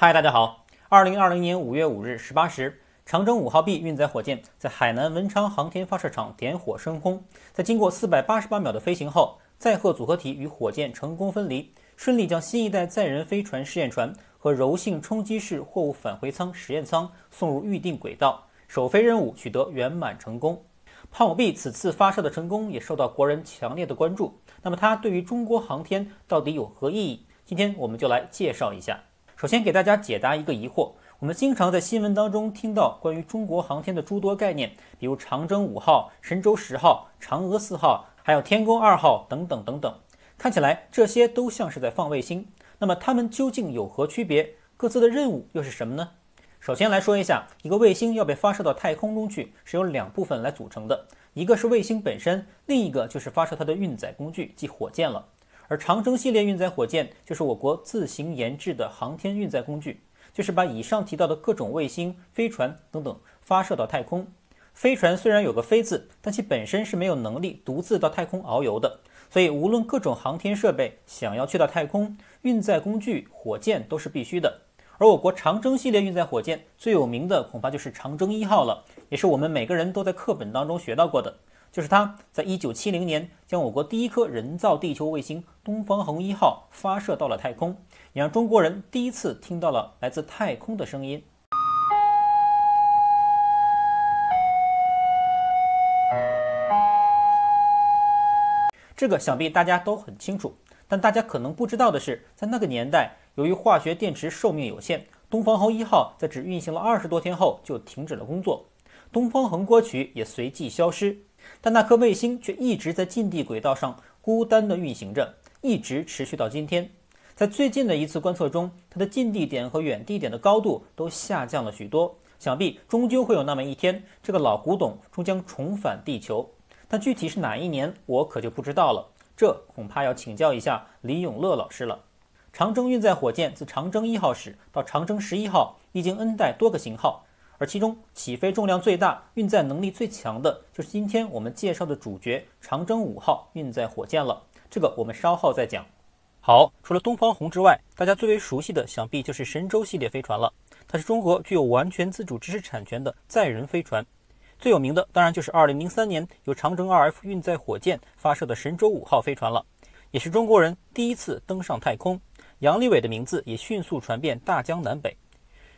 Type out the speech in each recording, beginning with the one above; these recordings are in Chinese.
嗨，大家好。2020年5月5日18时，长征5号 B 运载火箭在海南文昌航天发射场点火升空，在经过488秒的飞行后，载荷组合体与火箭成功分离，顺利将新一代载人飞船试验船和柔性冲击式货物返回舱实验舱送入预定轨道，首飞任务取得圆满成功。胖五 B 此次发射的成功也受到国人强烈的关注。那么它对于中国航天到底有何意义？今天我们就来介绍一下。首先给大家解答一个疑惑，我们经常在新闻当中听到关于中国航天的诸多概念，比如长征5号、神舟10号、嫦娥4号，还有天宫2号等等等等。看起来这些都像是在放卫星，那么它们究竟有何区别？各自的任务又是什么呢？首先来说一下，一个卫星要被发射到太空中去，是由两部分来组成的，一个是卫星本身，另一个就是发射它的运载工具，即火箭了。而长征系列运载火箭就是我国自行研制的航天运载工具，就是把以上提到的各种卫星、飞船等等发射到太空。飞船虽然有个飞字，但其本身是没有能力独自到太空遨游的，所以无论各种航天设备想要去到太空，运载工具火箭都是必须的。而我国长征系列运载火箭最有名的恐怕就是长征1号了，也是我们每个人都在课本当中学到过的。就是它在1970年将我国第一颗人造地球卫星东方红1号发射到了太空，也让中国人第一次听到了来自太空的声音。这个想必大家都很清楚，但大家可能不知道的是，在那个年代，由于化学电池寿命有限，东方红1号在只运行了20多天后就停止了工作，东方红歌曲也随即消失。但那颗卫星却一直在近地轨道上孤单地运行着，一直持续到今天。在最近的一次观测中，它的近地点和远地点的高度都下降了许多，想必终究会有那么一天，这个老古董终将重返地球。但具体是哪一年，我可就不知道了，这恐怕要请教一下李永乐老师了。长征运载火箭自长征1号始到长征11号，历经 N 代多个型号，而其中起飞重量最大、运载能力最强的就是今天我们介绍的主角长征5号运载火箭了，这个我们稍后再讲。好，除了东方红之外，大家最为熟悉的想必就是神舟系列飞船了，它是中国具有完全自主知识产权的载人飞船。最有名的当然就是2003年由长征 2F 运载火箭发射的神舟5号飞船了，也是中国人第一次登上太空，杨利伟的名字也迅速传遍大江南北。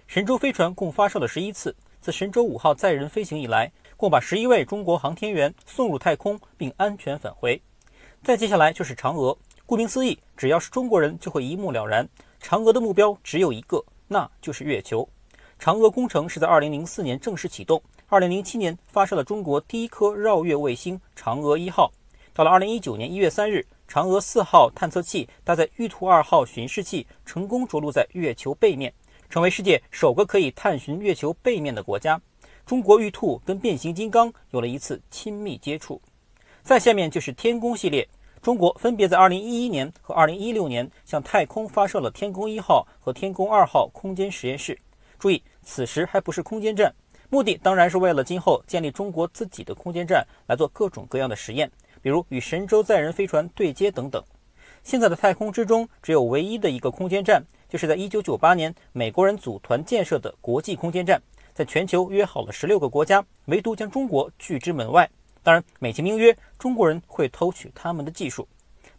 神舟飞船共发射了11次，自神舟5号载人飞行以来，共把11位中国航天员送入太空并安全返回。再接下来就是嫦娥，顾名思义，只要是中国人就会一目了然，嫦娥的目标只有一个，那就是月球。嫦娥工程是在2004年正式启动，2007年发射了中国第一颗绕月卫星嫦娥1号。到了2019年1月3日，嫦娥4号探测器搭载玉兔2号巡视器成功着陆在月球背面，成为世界首个可以探寻月球背面的国家。中国玉兔跟变形金刚有了一次亲密接触。再下面就是天宫系列，中国分别在2011年和2016年向太空发射了天宫1号和天宫2号空间实验室。注意，此时还不是空间站，目的当然是为了今后建立中国自己的空间站，来做各种各样的实验，比如与神舟载人飞船对接等等。现在的太空之中，只有唯一的一个空间站，就是在1998年美国人组团建设的国际空间站，在全球约好了16个国家，唯独将中国拒之门外。当然美其名曰中国人会偷取他们的技术，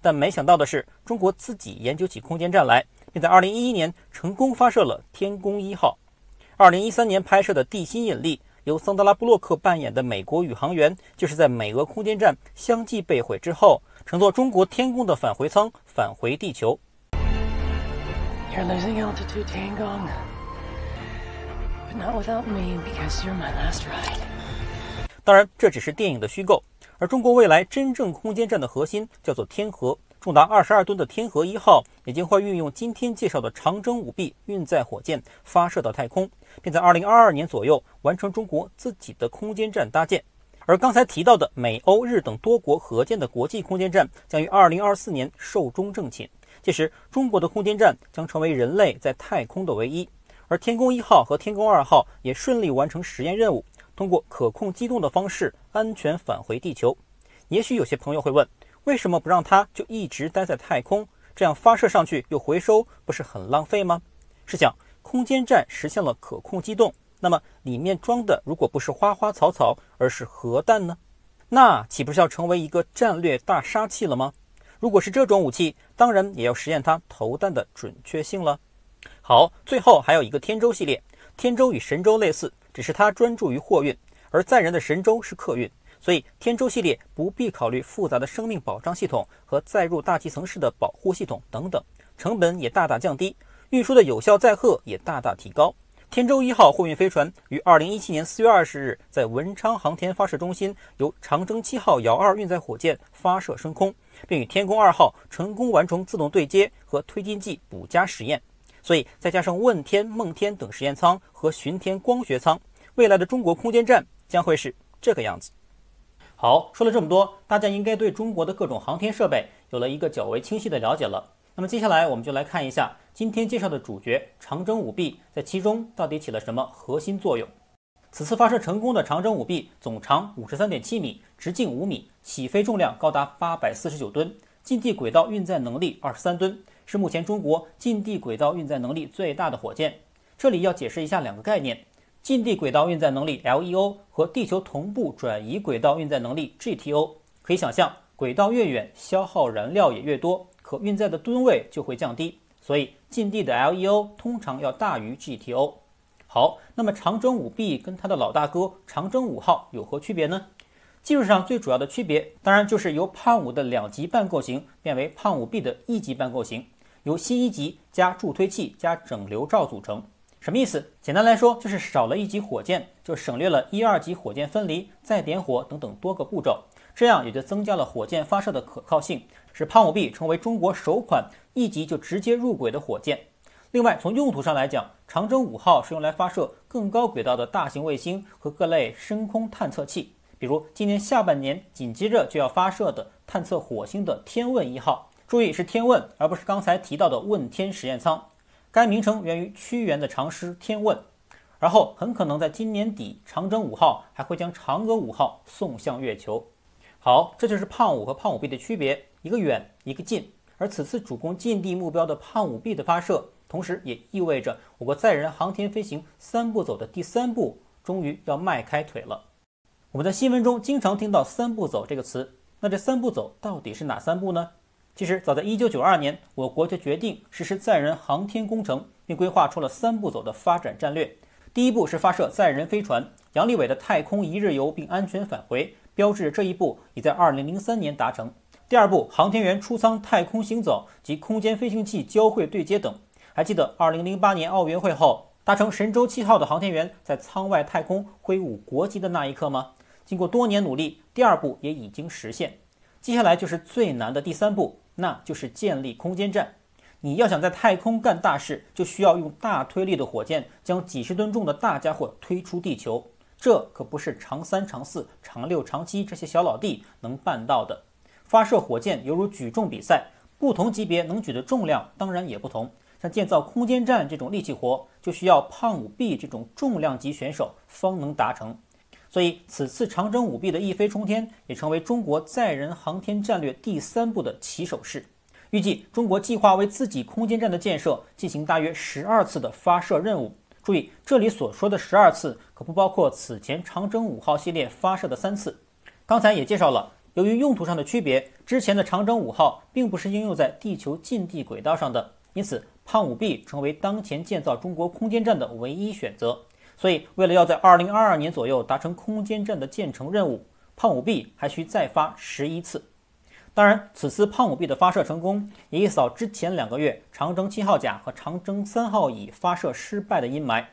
但没想到的是，中国自己研究起空间站来，并在2011年成功发射了天宫1号。2013年拍摄的地心引力，由桑德拉布洛克扮演的美国宇航员，就是在美俄空间站相继被毁之后，乘坐中国天宫的返回舱返回地球。You're losing altitude, Tiangong, but not without me, because you're my last ride. 当然，这只是电影的虚构，而中国未来真正空间站的核心叫做天河，重达22吨的天河1号也将会运用今天介绍的长征5B 运载火箭发射到太空，并在2022年左右完成中国自己的空间站搭建。而刚才提到的美欧日等多国合建的国际空间站将于2024年寿终正寝，届时中国的空间站将成为人类在太空的唯一。而天宫1号和天宫2号也顺利完成实验任务，通过可控机动的方式安全返回地球。也许有些朋友会问，为什么不让它就一直待在太空，这样发射上去又回收，不是很浪费吗？试想，空间站实现了可控机动，那么里面装的如果不是花花草草，而是核弹呢？那岂不是要成为一个战略大杀器了吗？如果是这种武器，当然也要实验它投弹的准确性了。好，最后还有一个天舟系列，天舟与神舟类似，只是它专注于货运，而载人的神舟是客运，所以天舟系列不必考虑复杂的生命保障系统和载入大气层式的保护系统等等，成本也大大降低，运输的有效载荷也大大提高。天舟1号货运飞船于2017年4月20日在文昌航天发射中心由长征7号遥2运载火箭发射升空，并与天宫2号成功完成自动对接和推进剂补加实验。所以再加上问天、梦天等实验舱和巡天光学舱，未来的中国空间站将会是这个样子。好，说了这么多，大家应该对中国的各种航天设备有了一个较为清晰的了解了。那么接下来我们就来看一下今天介绍的主角长征5B在其中到底起了什么核心作用。此次发射成功的长征5B总长 53.7 米，直径5米，起飞重量高达849吨，近地轨道运载能力23吨，是目前中国近地轨道运载能力最大的火箭。这里要解释一下两个概念，近地轨道运载能力 LEO 和地球同步转移轨道运载能力 GTO。 可以想象，轨道越远，消耗燃料也越多，可运载的吨位就会降低，所以近地的 LEO 通常要大于 GTO。 好，那么长征5B 跟它的老大哥长征5号有何区别呢？技术上最主要的区别当然就是由胖5的2级半构型变为胖5B的1级半构型，由新1级加助推器加整流罩组成。什么意思？简单来说就是少了1级火箭，就省略了1、2级火箭分离、再点火等等多个步骤，这样也就增加了火箭发射的可靠性，使胖5B成为中国首款1级就直接入轨的火箭。另外，从用途上来讲，长征5号是用来发射更高轨道的大型卫星和各类深空探测器，比如今年下半年紧接着就要发射的探测火星的天问1号。注意是天问，而不是刚才提到的问天实验舱。该名称源于屈原的长诗《天问》。而后很可能在今年底，长征5号还会将嫦娥5号送向月球。好，这就是胖5和胖5B的区别，一个远，一个近。而此次主攻近地目标的胖5B的发射，同时也意味着我国载人航天飞行3步走的第3步终于要迈开腿了。我们在新闻中经常听到3步走这个词，那这3步走到底是哪3步呢？其实早在1992年，我国就决定实施载人航天工程，并规划出了3步走的发展战略。第一步是发射载人飞船，杨利伟的太空1日游并安全返回，标志这一步已在2003年达成。第二步，航天员出舱太空行走及空间飞行器交会对接等。还记得2008年奥运会后，搭乘神舟7号的航天员在舱外太空挥舞国旗的那一刻吗？经过多年努力，第二步也已经实现。接下来就是最难的第3步，那就是建立空间站。你要想在太空干大事，就需要用大推力的火箭将几十吨重的大家伙推出地球，这可不是长3、长4、长6、长7这些小老弟能办到的。发射火箭犹如举重比赛，不同级别能举的重量当然也不同。像建造空间站这种力气活，就需要胖5B这种重量级选手方能达成。所以此次长征5B的一飞冲天，也成为中国载人航天战略第3步的起手式。预计中国计划为自己空间站的建设进行大约12次的发射任务。注意，这里所说的12次可不包括此前长征5号系列发射的3次。刚才也介绍了，由于用途上的区别，之前的长征5号并不是应用在地球近地轨道上的，因此胖5B成为当前建造中国空间站的唯一选择。所以为了要在2022年左右达成空间站的建成任务，胖5B还需再发11次。当然，此次胖5B的发射成功，也一扫之前2个月长征7号甲和长征3号乙发射失败的阴霾。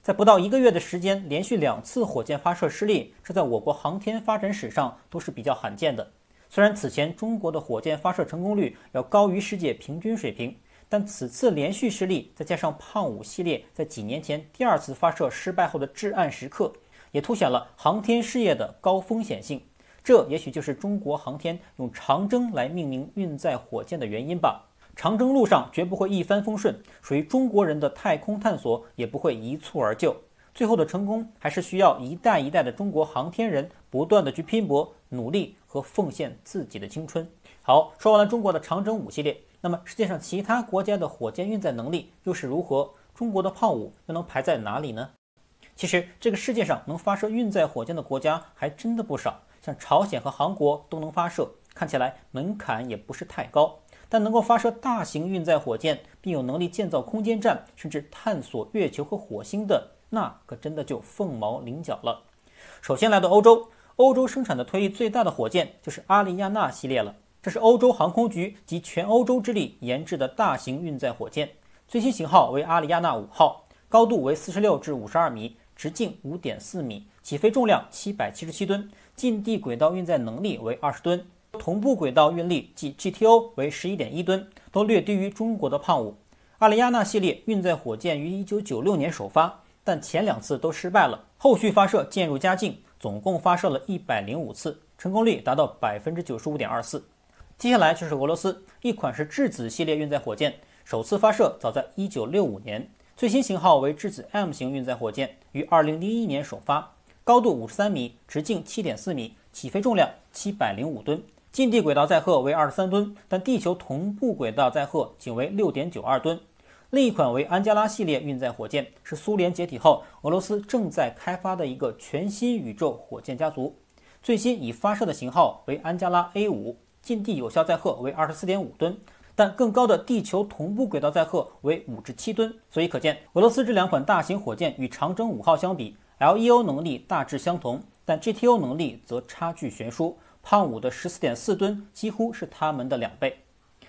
在不到1个月的时间，连续2次火箭发射失利，这在我国航天发展史上都是比较罕见的。虽然此前中国的火箭发射成功率要高于世界平均水平，但此次连续失利，再加上胖5系列在几年前第2次发射失败后的至暗时刻，也凸显了航天事业的高风险性。这也许就是中国航天用长征来命名运载火箭的原因吧。长征路上绝不会一帆风顺，属于中国人的太空探索也不会一蹴而就。最后的成功还是需要一代一代的中国航天人不断的去拼搏、努力和奉献自己的青春。好，说完了中国的长征5系列，那么世界上其他国家的火箭运载能力又是如何？中国的胖5又能排在哪里呢？其实这个世界上能发射运载火箭的国家还真的不少，像朝鲜和韩国都能发射，看起来门槛也不是太高。但能够发射大型运载火箭，并有能力建造空间站，甚至探索月球和火星的，那可真的就凤毛麟角了。首先来到欧洲，欧洲生产的推力最大的火箭就是阿里亚纳系列了。这是欧洲航空局集全欧洲之力研制的大型运载火箭，最新型号为阿里亚纳5号，高度为46至52米，直径5.4米，起飞重量777吨，近地轨道运载能力为20吨，同步轨道运力即 GTO 为11.1吨，都略低于中国的胖5。阿里亚纳系列运载火箭于1996年首发，但前2次都失败了，后续发射渐入佳境，总共发射了105次，成功率达到 95.24%。接下来就是俄罗斯一款是质子系列运载火箭，首次发射早在1965年，最新型号为质子 M 型运载火箭，于2001年首发，高度53米，直径7.4米，起飞重量705吨，近地轨道载荷为23吨，但地球同步轨道载荷仅为6.92吨。另一款为安加拉系列运载火箭，是苏联解体后俄罗斯正在开发的一个全新宇宙火箭家族，最新已发射的型号为安加拉 A5，近地有效载荷为24.5吨，但更高的地球同步轨道载荷为5至7吨，所以可见俄罗斯这2款大型火箭与长征5号相比 ，LEO 能力大致相同，但 GTO 能力则差距悬殊，胖5的14.4吨几乎是它们的2倍。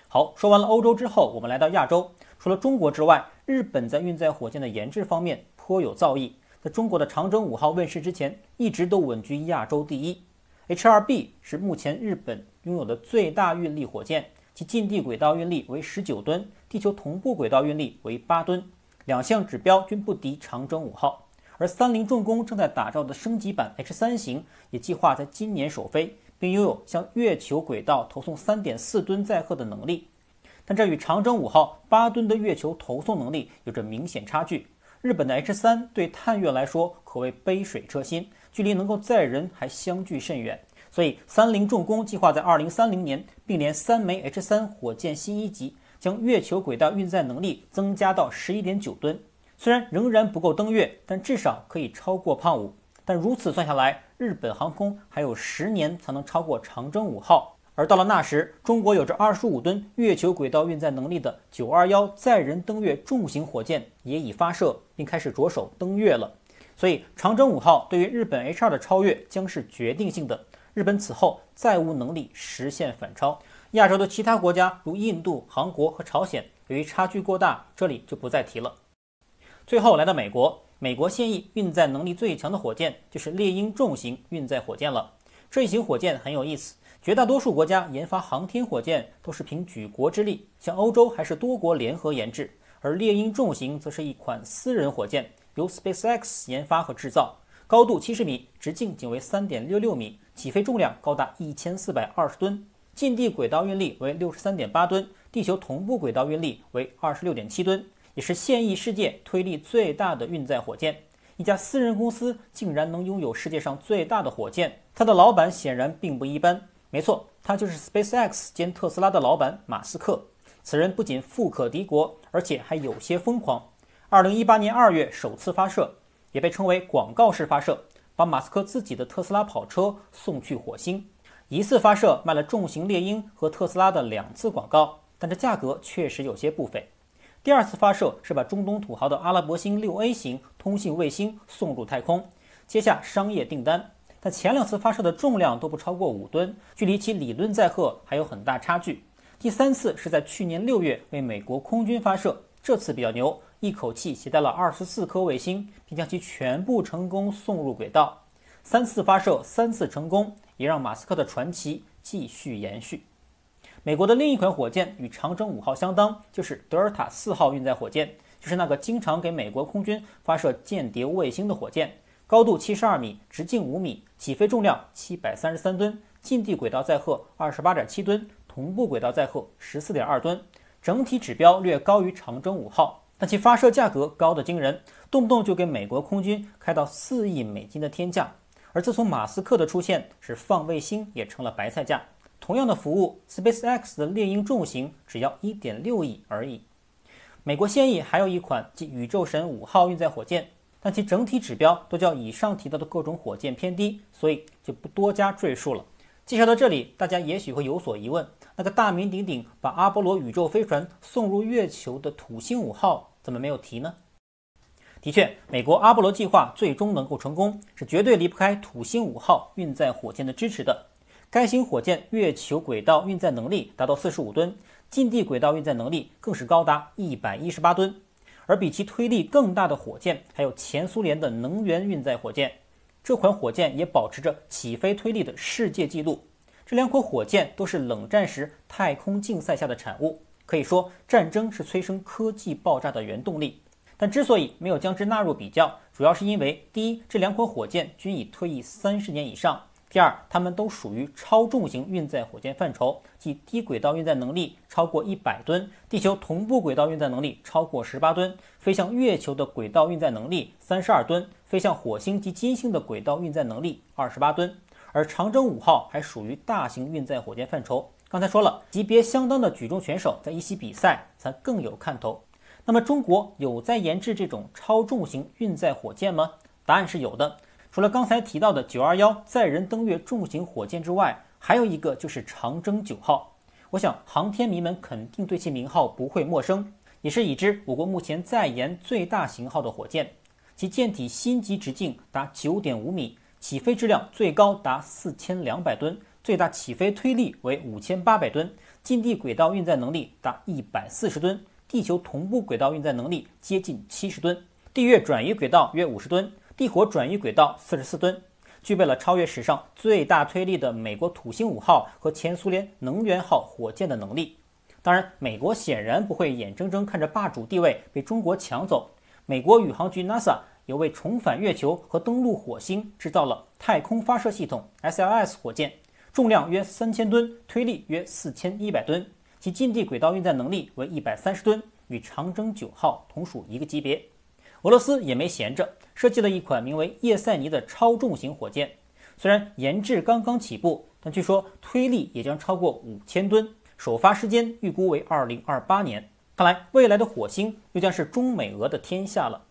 好，说完了欧洲之后，我们来到亚洲，除了中国之外，日本在运载火箭的研制方面颇有造诣，在中国的长征5号问世之前，一直都稳居亚洲第一。H2B 是目前日本拥有的最大运力火箭，其近地轨道运力为19吨，地球同步轨道运力为8吨，2项指标均不敌长征5号。而三菱重工正在打造的升级版 H3 型也计划在今年首飞，并拥有向月球轨道投送 3.4 吨载荷的能力。但这与长征5号8吨的月球投送能力有着明显差距。日本的 H3 对探月来说可谓杯水车薪，距离能够载人还相距甚远，所以三菱重工计划在2030年并联3枚 H3 火箭新一级，将月球轨道运载能力增加到 11.9 吨。虽然仍然不够登月，但至少可以超过胖5。但如此算下来，日本航空还有10年才能超过长征5号。而到了那时，中国有着25吨月球轨道运载能力的921载人登月重型火箭也已发射，并开始着手登月了。所以长征5号对于日本 H2 的超越将是决定性的，日本此后再无能力实现反超。亚洲的其他国家如印度、韩国和朝鲜，由于差距过大，这里就不再提了。最后来到美国，美国现役运载能力最强的火箭就是猎鹰重型运载火箭了。这一型火箭很有意思，绝大多数国家研发航天火箭都是凭举国之力，像欧洲还是多国联合研制，而猎鹰重型则是一款私人火箭，由 SpaceX 研发和制造，高度70米，直径仅为 3.66 米，起飞重量高达1420吨，近地轨道运力为 63.8 吨，地球同步轨道运力为 26.7 吨，也是现役世界推力最大的运载火箭。一家私人公司竟然能拥有世界上最大的火箭，它的老板显然并不一般。没错，他就是 SpaceX 兼特斯拉的老板马斯克。此人不仅富可敌国，而且还有些疯狂。2018年2月首次发射，也被称为广告式发射，把马斯克自己的特斯拉跑车送去火星。一次发射卖了重型猎鹰和特斯拉的2次广告，但这价格确实有些不菲。第2次发射是把中东土豪的阿拉伯星 6A 型通信卫星送入太空，接下商业订单。但前2次发射的重量都不超过5吨，距离其理论载荷还有很大差距。第3次是在去年6月为美国空军发射，这次比较牛，一口气携带了24颗卫星，并将其全部成功送入轨道。3次发射3次成功，也让马斯克的传奇继续延续。美国的另一款火箭与长征5号相当，就是德尔塔4号运载火箭，就是那个经常给美国空军发射间谍卫星的火箭，高度72米，直径5米，起飞重量733吨，近地轨道载荷28.7吨，同步轨道载荷14.2吨，整体指标略高于长征5号，但其发射价格高得惊人，动不动就给美国空军开到4亿美金的天价。而自从马斯克的出现，使放卫星也成了白菜价。同样的服务 ，SpaceX 的猎鹰重型只要1.6亿而已。美国现役还有一款即宇宙神5号运载火箭，但其整体指标都较以上提到的各种火箭偏低，所以就不多加赘述了。介绍到这里，大家也许会有所疑问，那个大名鼎鼎把阿波罗宇宙飞船送入月球的土星5号怎么没有提呢？的确，美国阿波罗计划最终能够成功，是绝对离不开土星5号运载火箭的支持的。该型火箭月球轨道运载能力达到45吨，近地轨道运载能力更是高达118吨。而比其推力更大的火箭还有前苏联的能源运载火箭，这款火箭也保持着起飞推力的世界纪录。这两款火箭都是冷战时太空竞赛下的产物，可以说战争是催生科技爆炸的原动力。但之所以没有将之纳入比较，主要是因为第一，这两款火箭均已退役30年以上；第二，它们都属于超重型运载火箭范畴，即低轨道运载能力超过100吨，地球同步轨道运载能力超过18吨，飞向月球的轨道运载能力32吨，飞向火星及金星的轨道运载能力28吨。而长征5号还属于大型运载火箭范畴，刚才说了，级别相当的举重选手在一起比赛才更有看头。那么中国有在研制这种超重型运载火箭吗？答案是有的。除了刚才提到的921载人登月重型火箭之外，还有一个就是长征9号。我想航天迷们肯定对其名号不会陌生，也是已知我国目前在研最大型号的火箭。其舰体心级直径达 9.5 米，起飞质量最高达4200吨，最大起飞推力为5800吨，近地轨道运载能力达140吨，地球同步轨道运载能力接近70吨，地月转移轨道约50吨，地火转移轨道44吨，具备了超越史上最大推力的美国土星5号和前苏联能源号火箭的能力。当然，美国显然不会眼睁睁看着霸主地位被中国抢走。美国宇航局 NASA 也为重返月球和登陆火星制造了太空发射系统 SLS 火箭，重量约3000吨，推力约4100吨，其近地轨道运载能力为130吨，与长征9号同属一个级别。俄罗斯也没闲着，设计了一款名为叶塞尼的超重型火箭，虽然研制刚刚起步，但据说推力也将超过5000吨，首发时间预估为2028年。看来未来的火星又将是中美俄的天下了。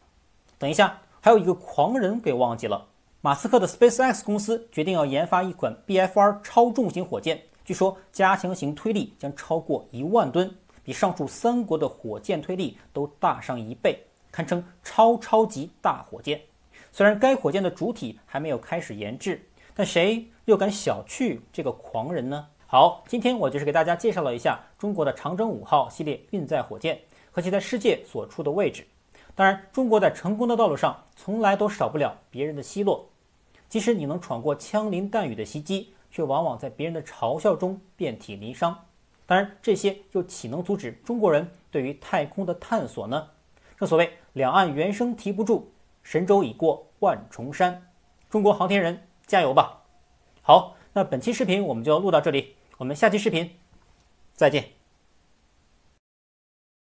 等一下，还有一个狂人给忘记了，马斯克的 SpaceX 公司决定要研发一款 BFR 超重型火箭，据说加强型推力将超过1万吨，比上述3国的火箭推力都大上1倍，堪称超级大火箭。虽然该火箭的主体还没有开始研制，但谁又敢小觑这个狂人呢？好，今天我就是给大家介绍了一下中国的长征5号系列运载火箭和其在世界所处的位置。当然，中国在成功的道路上从来都少不了别人的奚落。即使你能闯过枪林弹雨的袭击，却往往在别人的嘲笑中遍体鳞伤。当然，这些又岂能阻止中国人对于太空的探索呢？正所谓两岸猿声啼不住，神州已过万重山。中国航天人加油吧！好，那本期视频我们就录到这里，我们下期视频再见。